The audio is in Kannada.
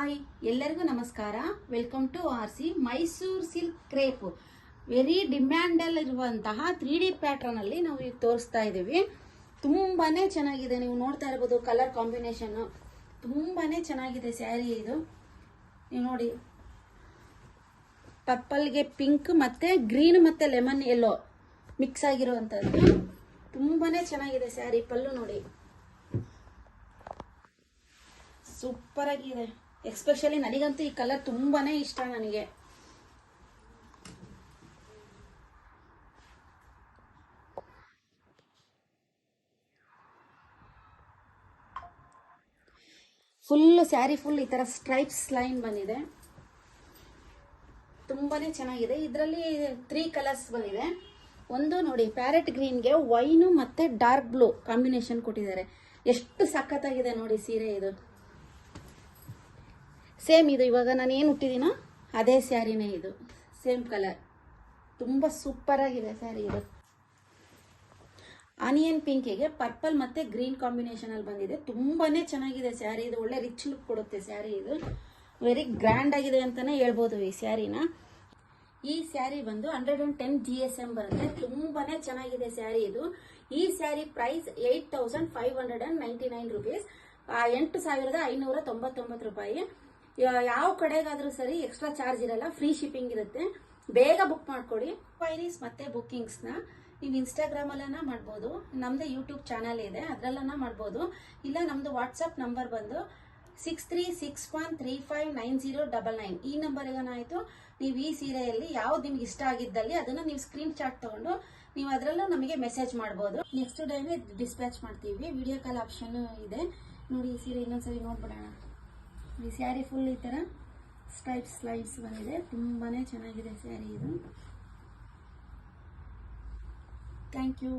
ಹಾಯ್ ಎಲ್ಲರಿಗೂ ನಮಸ್ಕಾರ. Welcome to RC Mysuru silk crepe. Very ಡಿಮ್ಯಾಂಡಲ್ಲಿರುವಂತಹ 3D ಪ್ಯಾಟ್ರನಲ್ಲಿ ನಾವು ಈಗ ತೋರಿಸ್ತಾ ಇದ್ದೀವಿ. ತುಂಬಾನೇ ಚೆನ್ನಾಗಿದೆ. ನೀವು ನೋಡ್ತಾ ಇರ್ಬೋದು ಕಲರ್ ಕಾಂಬಿನೇಷನ್ ತುಂಬಾನೇ ಚೆನ್ನಾಗಿದೆ ಸ್ಯಾರಿ ಇದು. ನೀವು ನೋಡಿ, ಪರ್ಪಲ್ಗೆ ಪಿಂಕ್ ಮತ್ತೆ ಗ್ರೀನ್ ಮತ್ತೆ ಲೆಮನ್ ಯೆಲ್ಲೋ ಮಿಕ್ಸ್ ಆಗಿರುವಂತದ್ದು ತುಂಬಾನೇ ಚೆನ್ನಾಗಿದೆ ಸ್ಯಾರಿ. ಪಲ್ಲು ನೋಡಿ ಸೂಪರ್ ಆಗಿದೆ. ಎಸ್ಪೆಷಲಿ ನನಗಂತೂ ಈ ಕಲರ್ ತುಂಬಾನೇ ಇಷ್ಟ. ನನಗೆ ಫುಲ್ ಸ್ಯಾರಿ ಫುಲ್ ಈ ತರ ಸ್ಟ್ರೈಪ್ಸ್ ಲೈನ್ ಬಂದಿದೆ. ತುಂಬಾನೇ ಚೆನ್ನಾಗಿದೆ. ಇದರಲ್ಲಿ 3 ಕಲರ್ಸ್ ಬಂದಿದೆ. ಒಂದು ನೋಡಿ, ಪ್ಯಾರೆಟ್ ಗ್ರೀನ್ಗೆ ವೈನು ಮತ್ತೆ ಡಾರ್ಕ್ ಬ್ಲೂ ಕಾಂಬಿನೇಷನ್ ಕೊಟ್ಟಿದ್ದಾರೆ. ಎಷ್ಟು ಸಖತ್ತಾಗಿದೆ ನೋಡಿ ಸೀರೆ ಇದು. ಸೇಮ್ ಇದು ಇವಾಗ ನಾನು ಏನು ಹುಟ್ಟಿದ್ದೀನೋ ಅದೇ ಸ್ಯಾರಿನೇ ಇದು, ಸೇಮ್ ಕಲರ್. ತುಂಬ ಸೂಪರ್ ಆಗಿದೆ ಸ್ಯಾರಿ ಇದು. ಆನಿಯನ್ ಪಿಂಕಿಗೆ ಪರ್ಪಲ್ ಮತ್ತೆ ಗ್ರೀನ್ ಕಾಂಬಿನೇಷನ್ ಅಲ್ಲಿ ಬಂದಿದೆ. ತುಂಬಾನೇ ಚೆನ್ನಾಗಿದೆ ಸ್ಯಾರಿ ಇದು. ಒಳ್ಳೆ ರಿಚ್ ಲುಕ್ ಕೊಡುತ್ತೆ ಸ್ಯಾರಿ ಇದು. ವೆರಿ ಗ್ರ್ಯಾಂಡ್ ಆಗಿದೆ ಅಂತಾನೆ ಹೇಳ್ಬೋದು ಈ ಸ್ಯಾರಿನ. ಈ ಸ್ಯಾರಿ ಬಂದು 110 GSM ಬರುತ್ತೆ. ತುಂಬಾನೇ ಚೆನ್ನಾಗಿದೆ ಸ್ಯಾರಿ ಇದು. ಈ ಸ್ಯಾರಿ ಪ್ರೈಸ್ 8599 ರುಪೀಸ್, 8599 ರೂಪಾಯಿ. ಯಾವ ಕಡೆಗಾದ್ರೂ ಸರಿ ಎಕ್ಸ್ಟ್ರಾ ಚಾರ್ಜ್ ಇರಲ್ಲ, ಫ್ರೀ ಶಿಪ್ಪಿಂಗ್ ಇರುತ್ತೆ. ಬೇಗ ಬುಕ್ ಮಾಡ್ಕೊಡಿ. ಕ್ವೈರೀಸ್ ಮತ್ತೆ ಬುಕ್ಕಿಂಗ್ಸ್ನ ನೀವು ಇನ್ಸ್ಟಾಗ್ರಾಮ್ ಅಲ್ಲನ ಮಾಡ್ಬೋದು. ನಮ್ದು ಯೂಟ್ಯೂಬ್ ಚಾನಲ್ ಇದೆ, ಅದ್ರಲ್ಲನ ಮಾಡ್ಬೋದು. ಇಲ್ಲ ನಮ್ದು ವಾಟ್ಸಪ್ ನಂಬರ್ ಬಂದು 6361359099. ಈ ನಂಬರ್ಗೇನಾಯ್ತು, ನೀವು ಈ ಸೀರೆಯಲ್ಲಿ ಯಾವ್ದು ನಿಮ್ಗೆ ಇಷ್ಟ ಆಗಿದ್ದಲ್ಲಿ ಅದನ್ನ ನೀವು ಸ್ಕ್ರೀನ್ ಶಾಟ್ ತಗೊಂಡು ನೀವು ಅದರಲ್ಲೂ ನಮಗೆ ಮೆಸೇಜ್ ಮಾಡ್ಬೋದು. ನೆಕ್ಸ್ಟ್ ಡೇನೇ ಡಿಸ್ಪ್ಯಾಚ್ ಮಾಡ್ತೀವಿ. ವಿಡಿಯೋ ಕಾಲ್ ಆಪ್ಷನ್ ಇದೆ. ನೋಡಿ ಈ ಸೀರೆ ಇನ್ನೊಂದ್ಸರಿ ನೋಡ್ಬಿಡೋಣ. ಈ ಸ್ಯಾರಿ ಫುಲ್ ಈ ತರ ಸ್ಟ್ರೈಪ್ಸ್ ಲೈನ್ಸ್ ಬಂದಿದೆ. ತುಂಬಾನೇ ಚೆನ್ನಾಗಿದೆ ಸ್ಯಾರಿ ಇದು. Thank you.